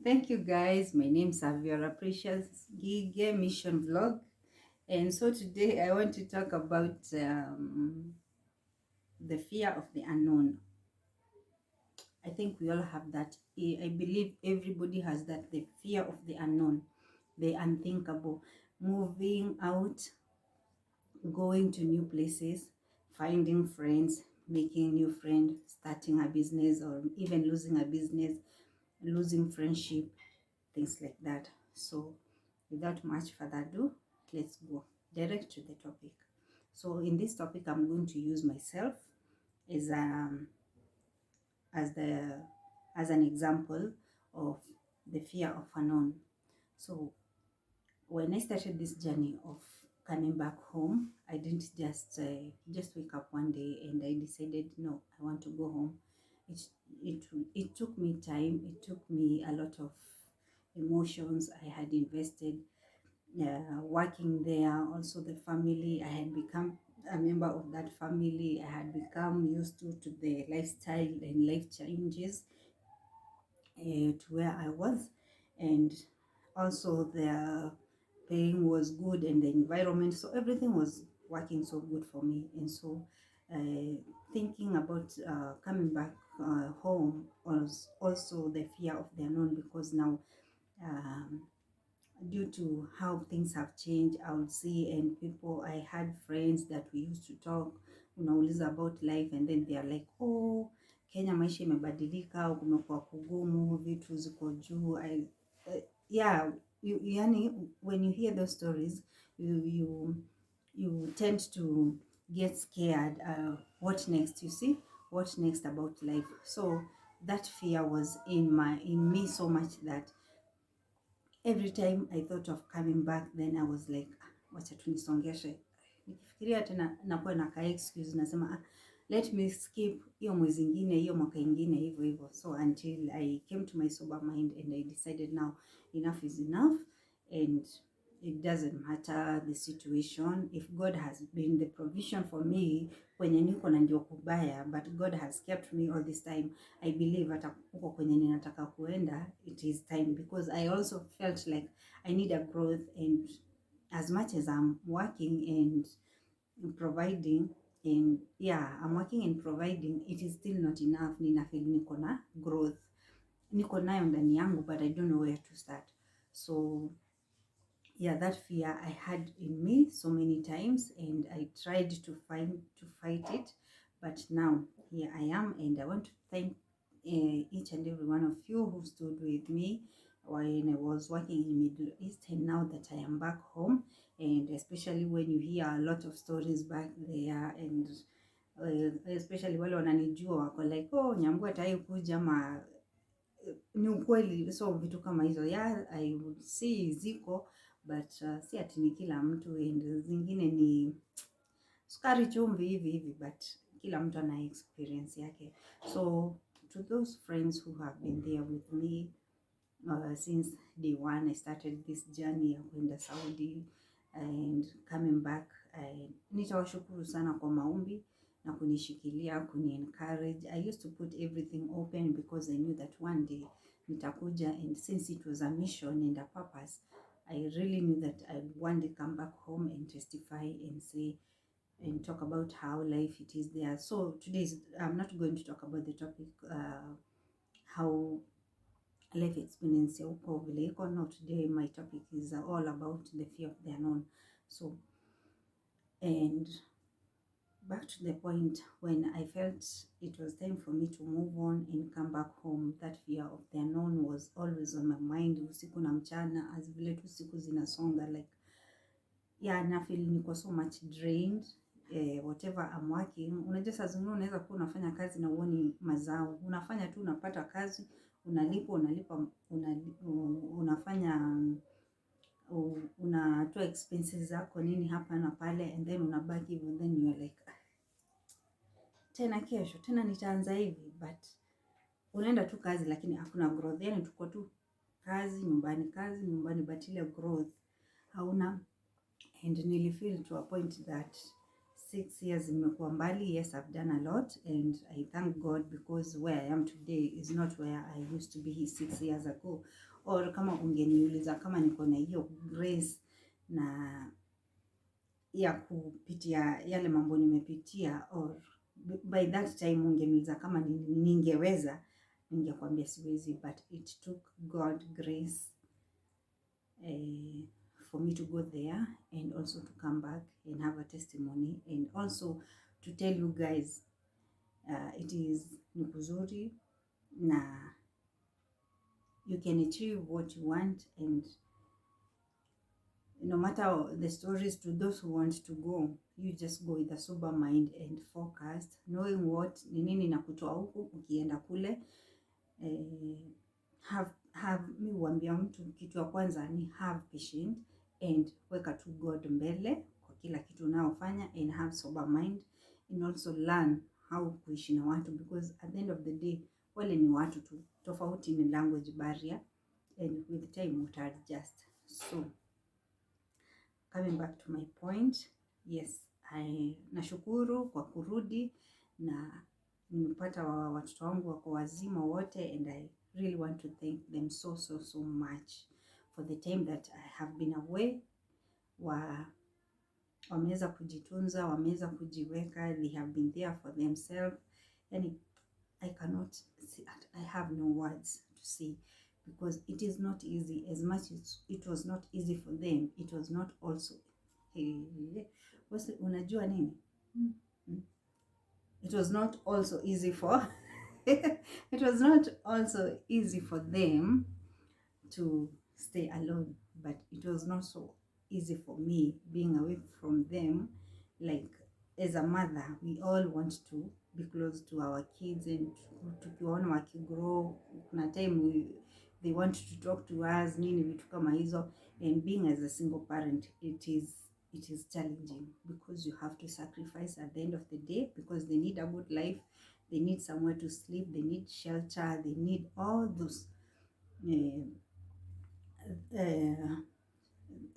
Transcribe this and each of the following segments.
Thank you guys. My name is Saviola Precious Gige Mission Vlog. And so today I want to talk about the fear of the unknown. I think we all have that. I believe everybody has that, the fear of the unknown, the unthinkable. Moving out, going to new places, finding friends, making new friends, starting a business, or even losing a business, losing friendship, things like that. So without much further ado, let's go direct to the topic. So in this topic, I'm going to use myself as as the as an example of the fear of unknown. So when I started this journey of coming back home, I didn't just wake up one day and I decided no, I want to go home. It it took me time. It took me a lot of emotions. I had invested working there. Also, the family, I had become a member of that family. I had become used to the lifestyle and life changes to where I was. And also, the paying was good and the environment. So, everything was working so good for me. And so, thinking about coming back home was also the fear of the unknown, because now um, due to how things have changed, I would see, and people, I had friends that we used to talk, unauliza about life, and then they are like, oh, Kenya maisha imebadilika, kumekuwa kugumu, vitu ziko juu. Yeah, yani, when you hear those stories, you tend to get scared. What next? You see, what next about life? So that fear was in me so much that every time I thought of coming back, then I was like, wacha tu nisongeshe. Nikifikiria tena nakuwa na ka excuse, nasema let me skip hiyo mwezi ingine, hiyo mwaka ingine, hivyo hivyo. So until I came to my sober mind and I decided now enough is enough, and it doesn't matter the situation. If God has been the provision for me kwenye niko na ndio kubaya, but God has kept me all this time, I believe hata huko kwenye ninataka kuenda, it is time, because I also felt like I need a growth, and as much as I'm working and providing, and yeah, I'm working and providing, it is still not enough. Nina feel niko na growth, niko nayo ndani yangu, but I don't know where to start. So yeah, that fear I had in me so many times, and I tried to fight it, but now here I am, and I want to thank each and every one of you who stood with me when I was working in Middle East, and now that I am back home, and especially when you hear a lot of stories back there, and especially wale wananijua wako like, oh, Nyambua tai kuja ma ni ukweli. So vitu kama hizo, yeah, I would see ziko, but si ati ni kila mtu, and zingine ni sukari chumvi hivi hivi, but kila mtu ana experience yake. So to those friends who have been there with me since day one, I started this journey ya kwenda Saudi and coming back, nitawashukuru sana kwa maombi na kunishikilia, kuni encourage. I used to put everything open because I knew that one day nitakuja, and since it was a mission and a purpose, I really knew that I'd one day come back home and testify and say and talk about how life it is there. So today I'm not going to talk about the topic how life experience ya huko vile iko. No, today my topic is all about the fear of the unknown. So, and back to the point, when I felt it was time for me to move on and come back home, that fear of the unknown was always on my mind, usiku na mchana, as vile tu siku zinasonga, like yeah, na feel niko so much drained. Whatever I'm working, unajua saa zingine unaweza kuwa unafanya kazi na uoni mazao, unafanya tu, unapata kazi, unalipwa, unafanya unatoa expenses zako nini hapa na pale, and then unabaki hivyo, then you are like, tena kesho tena nitaanza hivi, but unaenda tu kazi lakini hakuna growth. Yani tuko tu kazi nyumbani, but ile growth hauna. And nilifeel to a point that 6 years imekuwa mbali. Yes, I've done a lot and I thank God because where I am today is not where I used to be 6 years ago. Or kama ungeniuliza kama niko na hiyo grace na ya kupitia yale mambo nimepitia, or by that time ungeniuliza kama ningeweza, ningekwambia siwezi, but it took God grace for me to go there and also to come back and have a testimony and also to tell you guys it is ni kuzuri na you can achieve what you want, and no matter the stories, to those who want to go, you just go with a sober mind and focused, knowing what ni nini nakutoa huku ukienda kule. Mi huambia mtu kitu ya kwanza ni have patience and weka tu God mbele kwa kila kitu unaofanya, and have sober mind and also learn how kuishi na watu, because at the end of the day wale ni watu tu, tofauti ni language barrier, and with time uta-adjust. So coming back to my point, yes, nashukuru kwa kurudi na nimepata watoto wangu wako wazima wote, and I really want to thank them so much for the time that I have been away. Wameweza kujitunza, wameweza kujiweka, they have been there for themselves. Yani I have no words to say, because it is not easy. As much as it was not easy for them, it was not also unajua nini? It was not also easy for it was not also easy for them to stay alone, but it was not so easy for me being away from them. Like, as a mother, we all want to be close to our kids, and tukiwaona wakigrow, kuna time they want to talk to us, nini vitu kama hizo. And being as a single parent, it is challenging, because you have to sacrifice at the end of the day, because they need a good life, they need somewhere to sleep, they need shelter, they need all those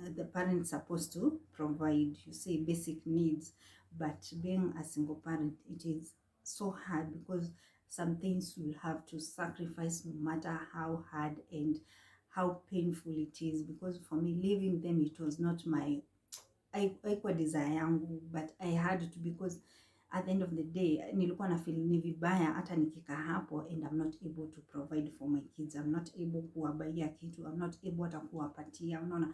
the parents supposed to provide, you see, basic needs. But being a single parent, it is so hard, because some things you will have to sacrifice, no matter how hard and how painful it is. Because for me, leaving them, it was not my haikuwa desire yangu, but I had to, because at the end of the day nilikuwa na feel ni vibaya hata nikikaa hapo and I'm not able to provide for my kids, I'm not able kuwabaia kitu, I'm not able hata kuwapatia. Unaona,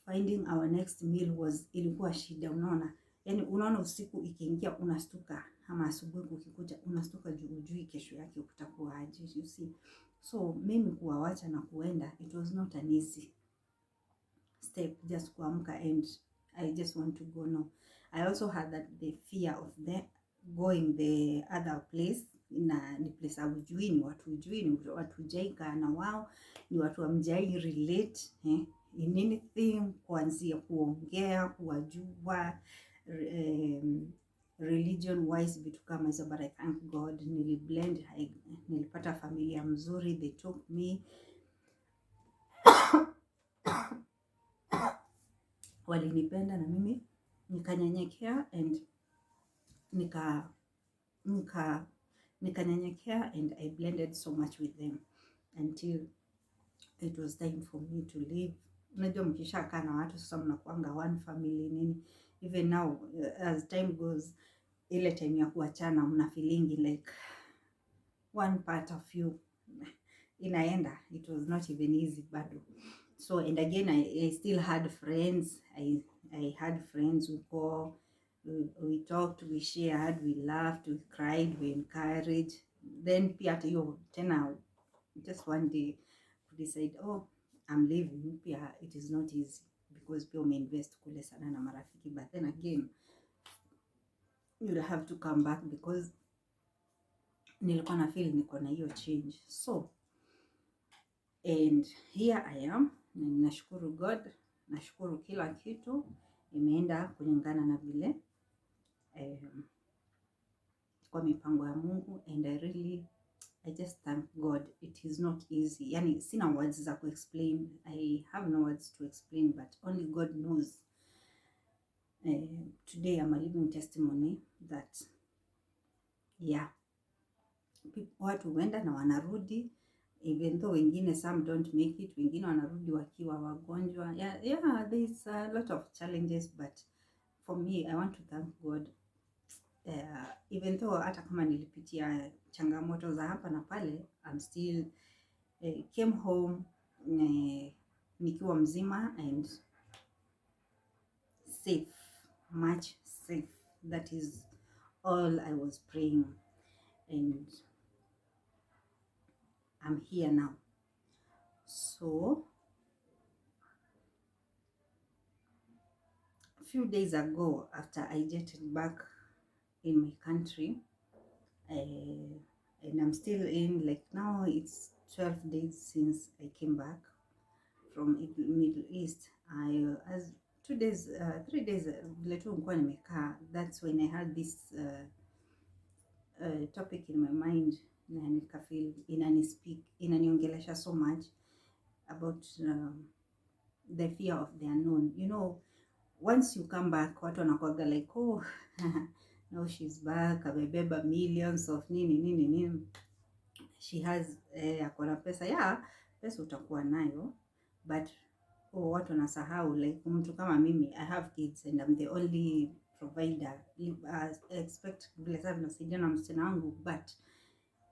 finding our next meal ilikuwa shida. Unaona, yani unaona usiku ikiingia unastuka, ama asubuhi ukikuja unastuka juu hujui kesho yake kutakuwa aje, you see. So mimi kuwawacha na kuenda, it was not an easy step, just kuamka and I just want to go. No, I also had the fear of going the other place. Ni place hujui, ni watu hujui, ni watu hujaika na wao, ni watu hamjai relate in anything, kuanzia kuongea, kuwajua religion wise, vitu kama hizo. But I thank God, niliblend, nilipata familia mzuri, they took me walinipenda, na mimi nikanyenyekea and nikanyenyekea and I blended so much with them until it was time for me to leave. Unajua mkishakaa na watu sasa mnakuanga one family nini. Even now as time goes, ile time ya kuachana mna feeling like one part of you inaenda. It was not even easy bado. So, and again, I still had friends. I had friends who go, we talked, we shared, we laughed, we cried, we encouraged. Then pia hata hiyo tena, just one day to decide, oh, I'm leaving. Pia it is not easy, because pia umeinvest kule sana na marafiki. But then again, you'll have to come back, because nilikuwa na feel niko na hiyo change. So, and here I am. Nashukuru God, nashukuru kila kitu imeenda kulingana na vile kwa mipango ya Mungu, and I just thank God. It is not easy. Yani sina words za ku explain. I have no words to explain, but only God knows Today I'm a living testimony that yeah, watu huenda na wanarudi, even though wengine some don't make it, wengine wanarudi wakiwa wagonjwa. Yeah, there's a lot of challenges, but for me I want to thank God. Even though hata kama nilipitia changamoto za hapa na pale, I'm still came home nikiwa mzima and safe, much safe. That is all I was praying, and I'm here now. So a few days ago, after I jetted back in my country, and I'm still in, like, now it's 12 days since I came back from Middle East. As 2 days, 3 days vile tu nilikuwa nimekaa, that's when I had this topic in my mind, na nikafeel inaniongelesha so much about the fear of the unknown. You know, once you come back, watu wanakuwaga like, oh now she's back, amebeba millions of nini, she has akona pesa. Yeah, pesa utakuwa nayo, but watu wanasahau, like mtu kama mimi, I have kids and I'm the only provider. Expect vile sasa nasaidia na msichana wangu, but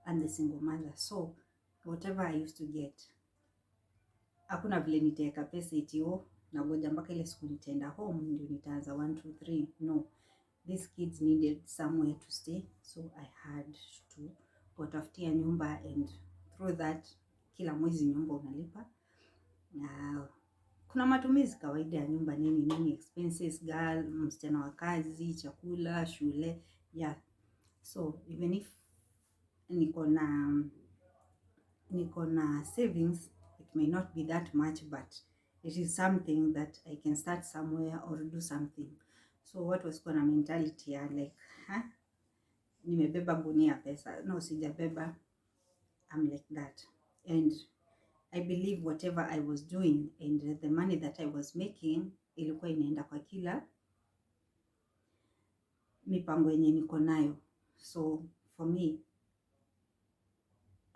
I'm the single mother, so whatever I used to get, hakuna vile nitaweka pesa itio na ngoja mpaka ile siku nitaenda home ndio nitaanza 1 2 3. No, these kids needed somewhere to stay, so I had to watafutia nyumba, and through that kila mwezi nyumba unalipa, na kuna matumizi kawaida ya nyumba, nini expenses, girl, msichana wa kazi, chakula, shule. Yeah, so even if niko na savings, it may not be that much, but it is something that I can start somewhere or do something. So what was na mentality ya like, nimebeba gunia pesa. No, sijabeba. I'm like that, and I believe whatever I was doing and the money that I was making ilikuwa inaenda kwa kila mipango yenye niko nayo. So for me,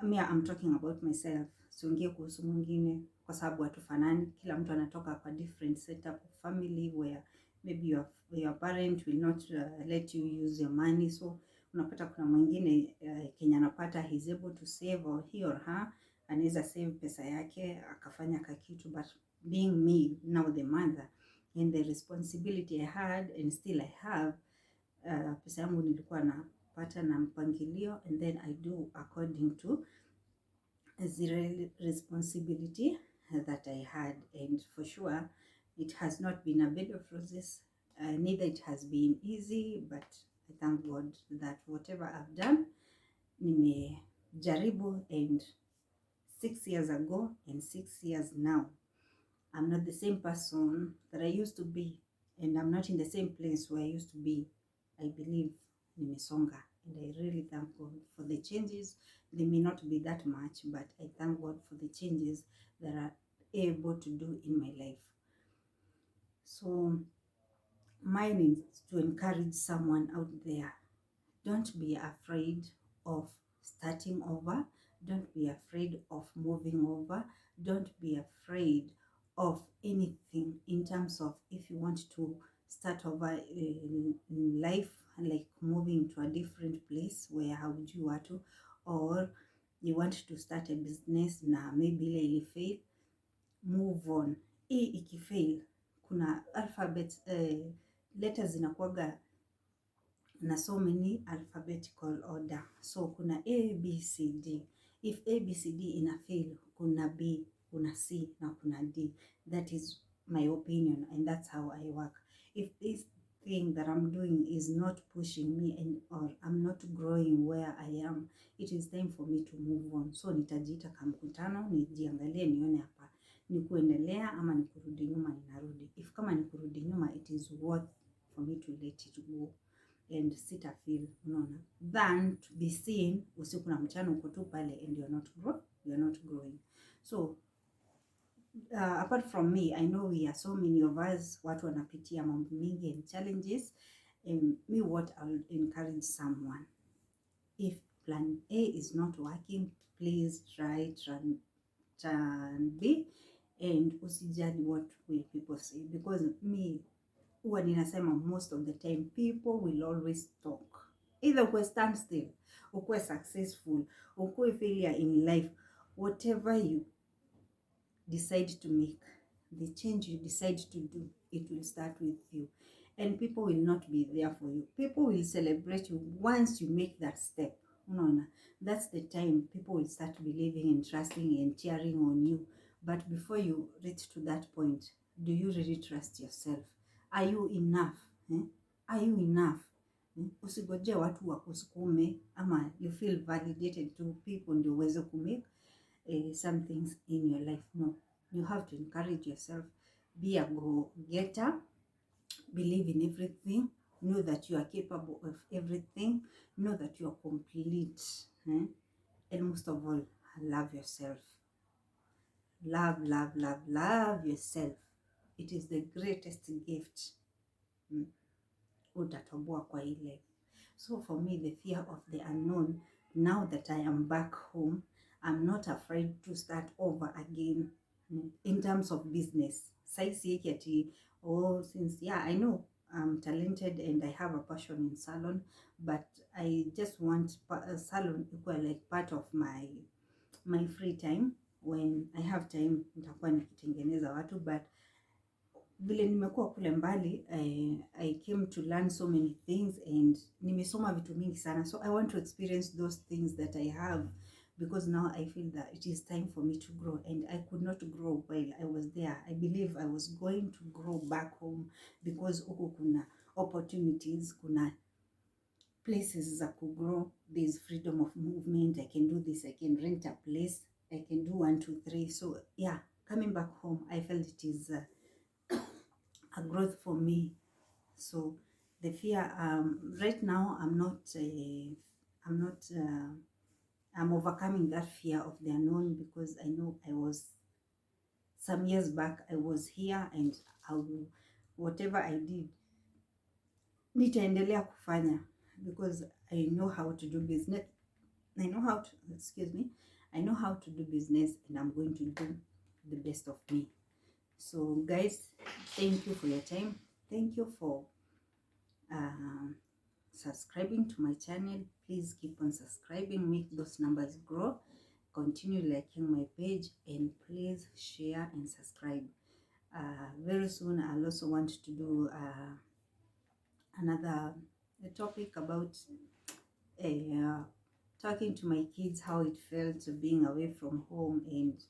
I'm talking about myself. Siongee kuhusu mwingine kwa sababu hatufanani. Kila mtu anatoka kwa different setup of family where maybe your parent will not let you use your money. So unapata kuna mwingine Kenya anapata he's able to save, or he or her anaweza save pesa yake akafanya kakitu. But being me now, the mother, and the responsibility I had and still I have, pesa yangu nilikuwa napata na mpangilio, and then I do according to the responsibility that I had. And for sure it has not been a bed of roses, neither it has been easy, but I thank God that whatever I've done nimejaribu, and 6 years ago and 6 years now, I'm not the same person that I used to be, and I'm not in the same place where I used to be. I believe nimesonga, and I really thank God for the changes. They may not be that much, but I thank God for the changes that I'm able to do in my life. So mine is to encourage someone out there. Don't be afraid of starting over. Don't be afraid of moving over. Don't be afraid of anything in terms of if you want to start over in life, like moving to a different place where haujui watu, or you want to start a business na maybe ile ilifail, move on. Hii ikifail, kuna alphabet letters zinakuwaga na so many alphabetical order. So kuna A, B, C, D. If A, B, C, D ina fail, kuna B, kuna C, na kuna D. That is my opinion, and that's how I work. If this thing that I'm doing is not pushing me, or I'm not growing where I am, it is time for me to move on. So nitajiita kama mkutano, nijiangalie nione hapa ni kuendelea ama ni kurudi nyuma. Ninarudi. If kama ni kurudi nyuma, it is worth for me to let it go and sita feel, unaona, than to be seen usiku na mchana uko tu pale and you're not growing. So apart from me, I know we are so many of us, watu wanapitia mambo mingi and challenges. Me, what I'll encourage someone, if plan A is not working, please try plan B, and usijali what will people say, because me huwa ninasema most of the time people will always talk. Either ukwe stand still, ukwe successful, ukwe failure in life, whatever you decide to make, the change you decide to do, it will start with you. And people will not be there for you. People will celebrate you once you make that step. Unaona, that's the time people will start believing and trusting and cheering on you. But before you reach to that point, do you really trust yourself? Are you enough? Are you enough? Usigoje watu wakusukume, ama you feel validated to people ndio uweze kumake some things in your life. No, you have to encourage yourself. Be a go-getter. Believe in everything. Know that you are capable of everything. Know that you are complete. And most of all, love yourself. Love, love, love, love yourself. It is the greatest gift utatoboa kwa hii life. So for me, the fear of the unknown, now that I am back home, I'm not afraid to start over again in terms of business. Since, yeah, I know I'm talented and I have a passion in salon, but I just want a salon equal like part of my free time. When I have time, nitakuwa nikitengeneza watu, but vile nimekuwa kule mbali, I came to learn so many things and nimesoma vitu mingi sana, so I want to experience those things that I have, because now I feel that it is time for me to grow, and I could not grow while I was there. I believe I was going to grow back home, because huko kuna opportunities, kuna places za grow, there's freedom of movement, I can do this, I can rent a place, I can do 1 2 3. So yeah, coming back home, I felt it is a growth for me. So the fear, right now, I'm overcoming that fear of the unknown, because I know I was, some years back, I was here, and whatever I did, nitaendelea kufanya, because I know how to do business. I know how to do business, and I'm going to do the best of me. So guys, thank you for your time. Thank you for subscribing to my channel. Please keep on subscribing, make those numbers grow, continue liking my page, and please share and subscribe. Very soon I'll also want to do another topic about talking to my kids, how it felt being away from home, and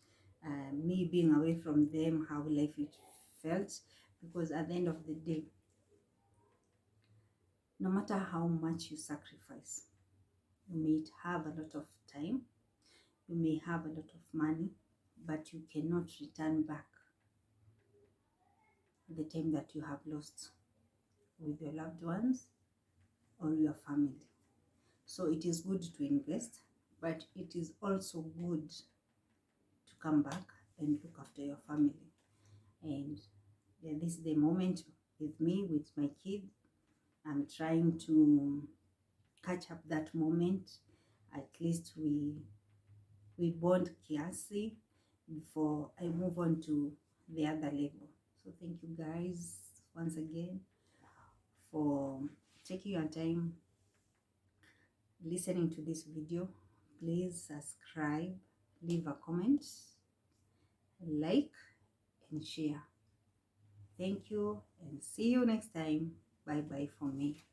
me being away from them, how life it felt. Because at the end of the day, no matter how much you sacrifice, you may have a lot of time, you may have a lot of money, but you cannot return back the time that you have lost with your loved ones or your family. So it is good to invest, but it is also good to come back and look after your family. And yeah, this is the moment with me, with my kid. I'm trying to catch up that moment. At least we bond kiasi before I move on to the other level. So thank you guys once again for taking your time listening to this video. Please subscribe, leave a comment, like, and share. Thank you, and see you next time. Bye bye for me.